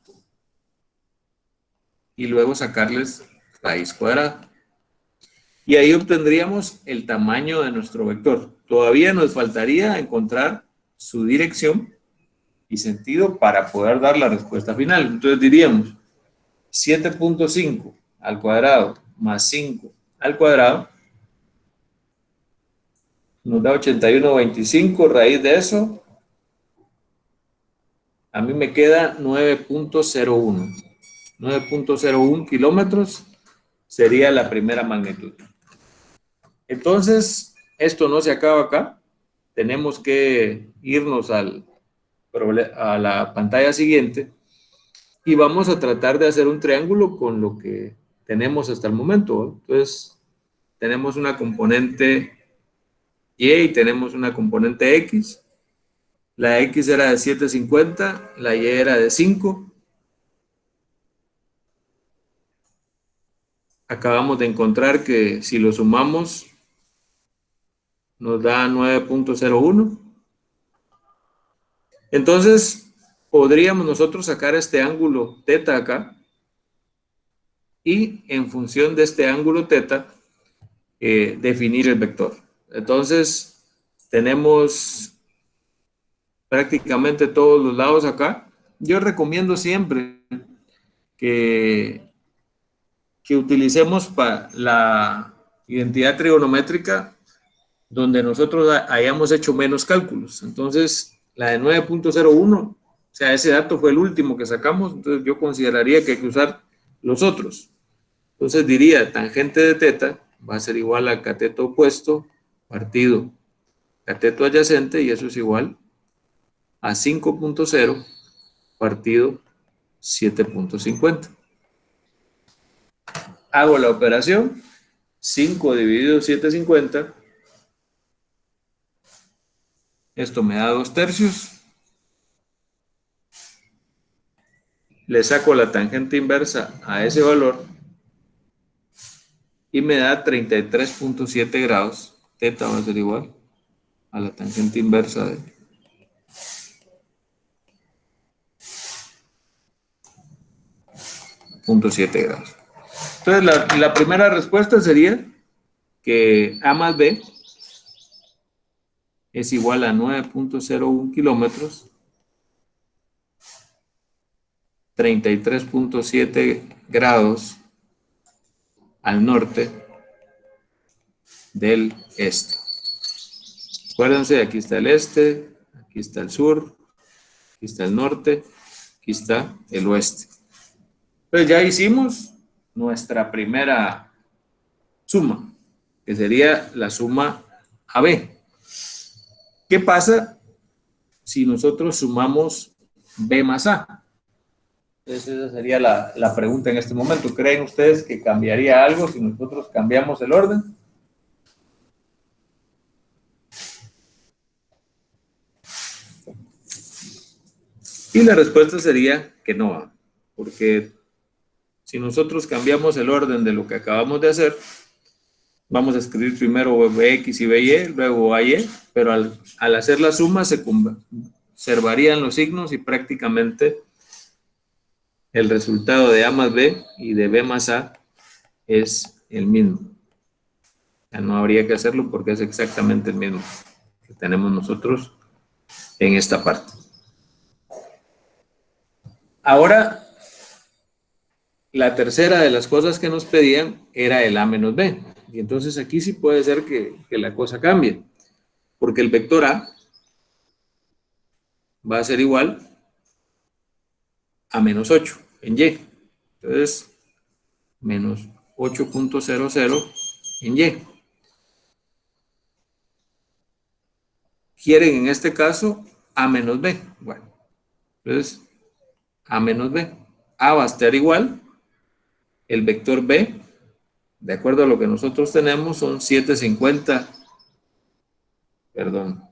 Speaker 1: y luego sacarles raíz cuadrada. Y ahí obtendríamos el tamaño de nuestro vector. Todavía nos faltaría encontrar su dirección y sentido para poder dar la respuesta final. Entonces diríamos 7.5 al cuadrado más 5 al cuadrado nos da 81.25. Raíz de eso, a mí me queda 9.01. 9.01 kilómetros sería la primera magnitud. Entonces, esto no se acaba acá. Tenemos que irnos a la pantalla siguiente y vamos a tratar de hacer un triángulo con lo que tenemos hasta el momento. Entonces, tenemos una componente Y tenemos una componente X. La X era de 7.50, la Y era de 5. Acabamos de encontrar que si lo sumamos nos da 9.01. Entonces, podríamos nosotros sacar este ángulo teta acá y en función de este ángulo teta definir el vector. Entonces, tenemos prácticamente todos los lados acá. Yo recomiendo siempre que utilicemos para la identidad trigonométrica donde nosotros hayamos hecho menos cálculos. Entonces, la de 9.01, o sea, ese dato fue el último que sacamos, entonces yo consideraría que hay que usar los otros. Entonces diría, tangente de teta va a ser igual a cateto opuesto partido cateto adyacente, y eso es igual a 5.0 partido 7.50. hago la operación, 5 dividido 750, esto me da 2/3, le saco la tangente inversa a ese valor y me da 33.7 grados, teta va a ser igual a la tangente inversa de 0.7 grados. Entonces, la primera respuesta sería que A más B es igual a 9.01 kilómetros, 33.7 grados al norte del este. Acuérdense, aquí está el este, aquí está el sur, aquí está el norte, aquí está el oeste. Entonces ya hicimos nuestra primera suma, que sería la suma AB. ¿Qué pasa si nosotros sumamos B más A? Entonces esa sería la pregunta en este momento. ¿Creen ustedes que cambiaría algo si nosotros cambiamos el orden? Y la respuesta sería que no, porque si nosotros cambiamos el orden de lo que acabamos de hacer, vamos a escribir primero Bx y By, luego Ay, pero al hacer la suma se conservarían los signos y prácticamente el resultado de A más B y de B más A es el mismo. Ya no habría que hacerlo porque es exactamente el mismo que tenemos nosotros en esta parte. Ahora, la tercera de las cosas que nos pedían era el A menos B. Y entonces aquí sí puede ser que la cosa cambie. Porque el vector A va a ser igual a menos 8 en Y. Entonces, menos 8.00 en Y. Quieren en este caso A menos B. Bueno, entonces A menos B. A va a estar igual. El vector B, de acuerdo a lo que nosotros tenemos, son 750. Perdón.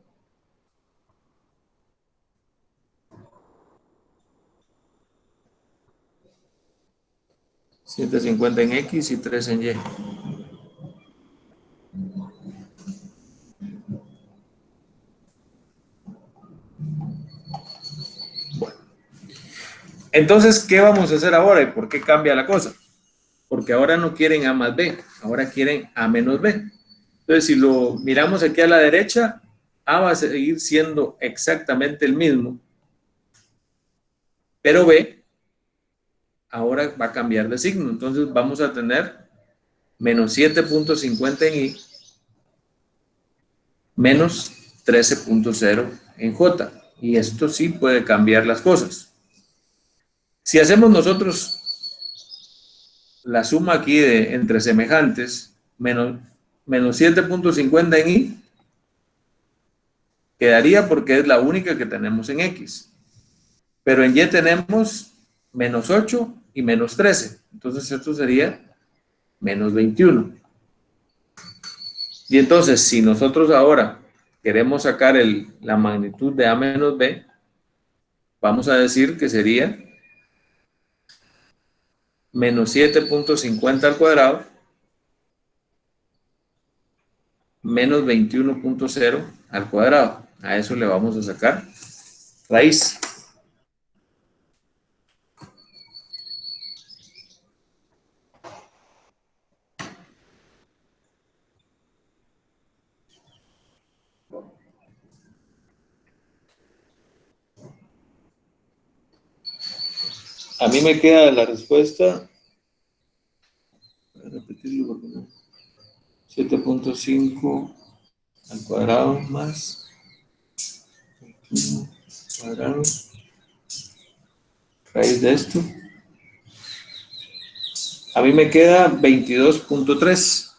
Speaker 1: $750 en X y 3 en Y. Bueno. Entonces, ¿qué vamos a hacer ahora y por qué cambia la cosa? Porque ahora no quieren A más B, ahora quieren A menos B. Entonces, si lo miramos aquí a la derecha, A va a seguir siendo exactamente el mismo, pero B ahora va a cambiar de signo. Entonces, vamos a tener menos 7.50 en Y, menos 13.0 en J. Y esto sí puede cambiar las cosas. Si hacemos nosotros la suma aquí entre semejantes, menos 7.50 en Y, quedaría porque es la única que tenemos en X. Pero en Y tenemos menos 8 y menos 13. Entonces esto sería menos 21. Y entonces, si nosotros ahora queremos sacar la magnitud de A menos B, vamos a decir que sería menos 7.50 al cuadrado menos 21.0 al cuadrado. A eso le vamos a sacar raíz. A mí me queda la respuesta. Voy a repetirlo porque no. 7.5 al cuadrado más 21 cuadrado raíz de esto. A mí me queda 22.3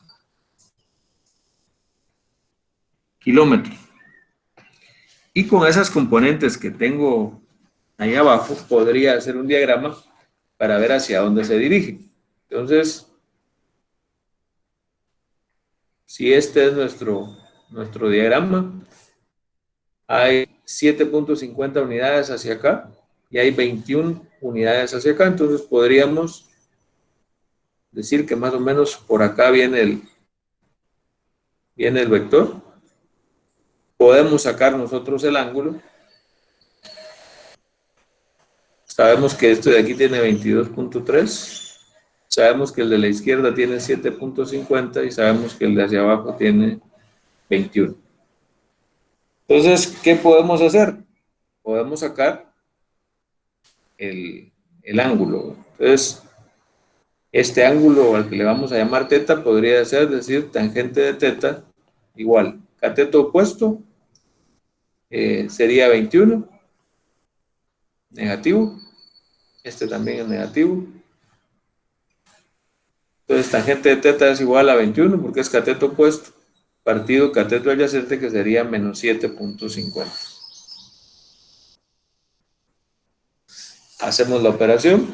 Speaker 1: kilómetros. Y con esas componentes que tengo ahí abajo, podría hacer un diagrama para ver hacia dónde se dirige. Entonces, Si este es nuestro diagrama, hay 7.50 unidades hacia acá y hay 21 unidades hacia acá, entonces podríamos decir que más o menos por acá viene el vector. Podemos sacar nosotros el ángulo. Sabemos que esto de aquí tiene 22.3. Sabemos que el de la izquierda tiene 7.50 y sabemos que el de hacia abajo tiene 21. Entonces, ¿qué podemos hacer? Podemos sacar el ángulo. Entonces, este ángulo al que le vamos a llamar teta podría ser, decir, tangente de teta igual. Cateto opuesto sería 21, negativo. Este también es negativo. Entonces, tangente de teta es igual a 21 porque es cateto opuesto, partido cateto adyacente, que sería menos 7.50. Hacemos la operación.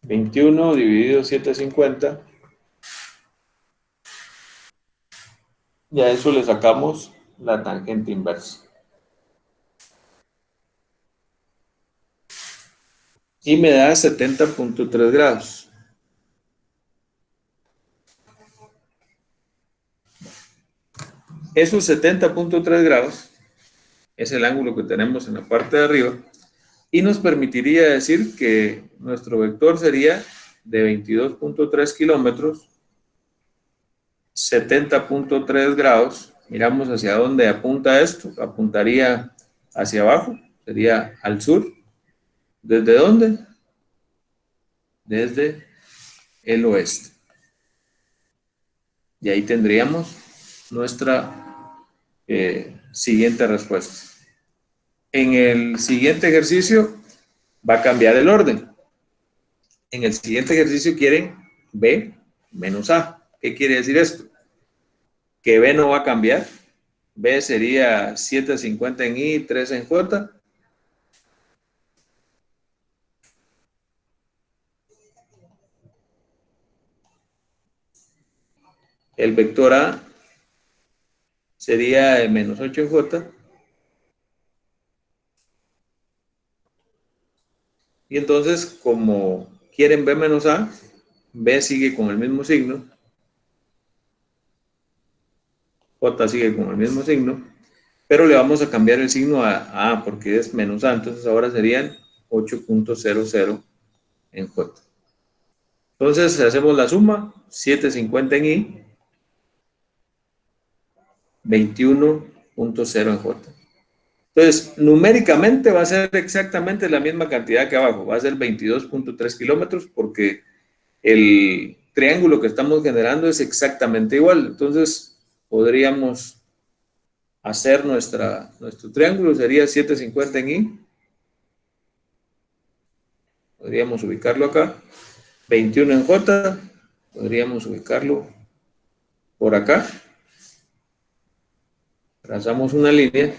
Speaker 1: 21 dividido 7.50. Y a eso le sacamos la tangente inversa. Y me da 70.3 grados. Esos 70.3 grados es el ángulo que tenemos en la parte de arriba y nos permitiría decir que nuestro vector sería de 22.3 kilómetros, 70.3 grados. Miramos hacia dónde apunta esto. Apuntaría hacia abajo, sería al sur. ¿Desde dónde? Desde el oeste. Y ahí tendríamos nuestra siguiente respuesta. En el siguiente ejercicio va a cambiar el orden. En el siguiente ejercicio quieren B menos A. ¿Qué quiere decir esto? Que B no va a cambiar. B sería 7.50 en I, 3 en J. El vector A sería el menos 8 en J. Y entonces, como quieren B menos A, B sigue con el mismo signo. J sigue con el mismo signo. Pero le vamos a cambiar el signo a A porque es menos A. Entonces ahora serían 8.00 en J. Entonces hacemos la suma. 7.50 en I. 21.0 en J. Entonces, numéricamente va a ser exactamente la misma cantidad que abajo. Va a ser 22.3 kilómetros porque el triángulo que estamos generando es exactamente igual. Entonces, podríamos hacer nuestro triángulo. Sería 7.50 en I. Podríamos ubicarlo acá. 21 en J. Podríamos ubicarlo por acá. Trazamos una línea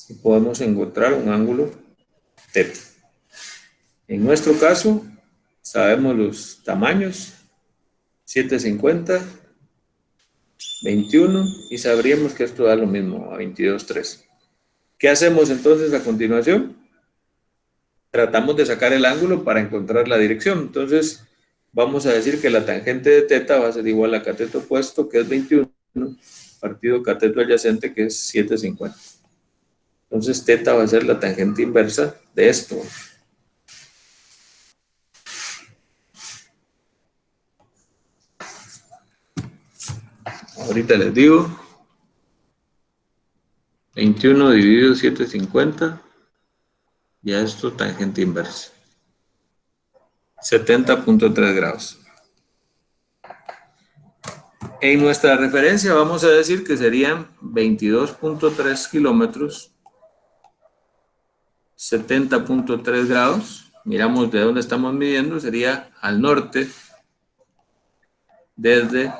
Speaker 1: y podemos encontrar un ángulo teta. En nuestro caso, sabemos los tamaños, 7.50, 21, y sabríamos que esto da lo mismo, a 22.3. ¿Qué hacemos entonces a continuación? Tratamos de sacar el ángulo para encontrar la dirección. Entonces, vamos a decir que la tangente de teta va a ser igual a cateto opuesto, que es 21, partido cateto adyacente, que es 7.50. Entonces, teta va a ser la tangente inversa de esto. Ahorita les digo. 21 dividido 7.50. Ya esto, tangente inversa. 70.3 grados. En nuestra referencia vamos a decir que serían 22.3 kilómetros. 70.3 grados. Miramos de dónde estamos midiendo. Sería al norte desde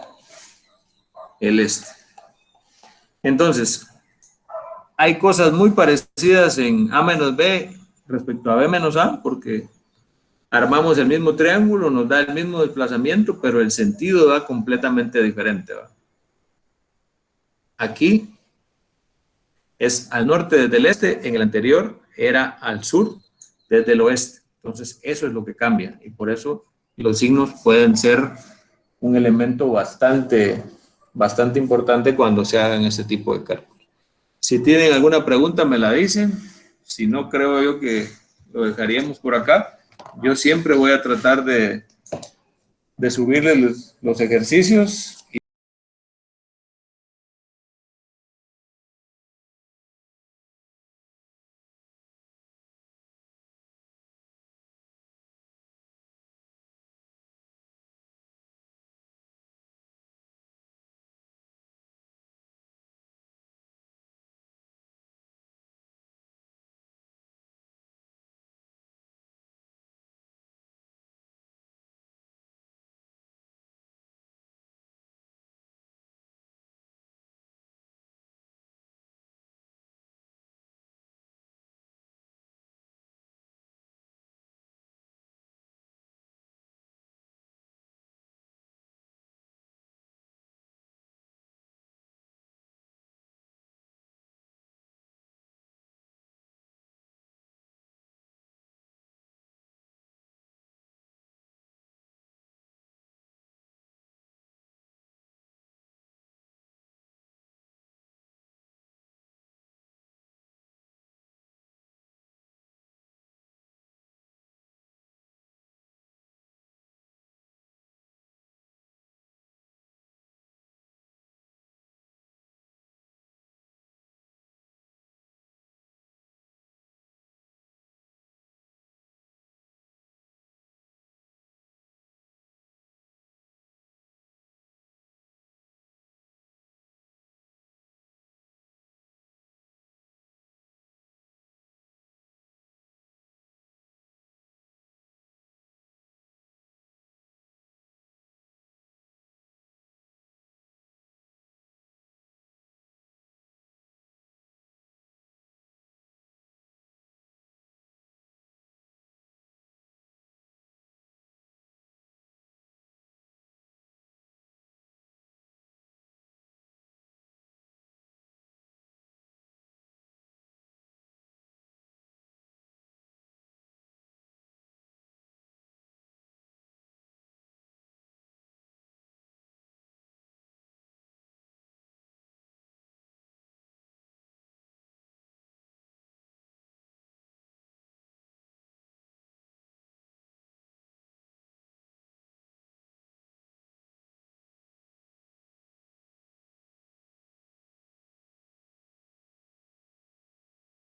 Speaker 1: el este. Entonces, hay cosas muy parecidas en A menos B respecto a B menos A, porque armamos el mismo triángulo, nos da el mismo desplazamiento, pero el sentido da completamente diferente, ¿va? Aquí es al norte desde el este, en el anterior era al sur desde el oeste. Entonces, eso es lo que cambia y por eso los signos pueden ser un elemento bastante importante cuando se hagan ese tipo de cálculos. Si tienen alguna pregunta, me la dicen. Si no, creo yo que lo dejaríamos por acá. Yo siempre voy a tratar de subirles los ejercicios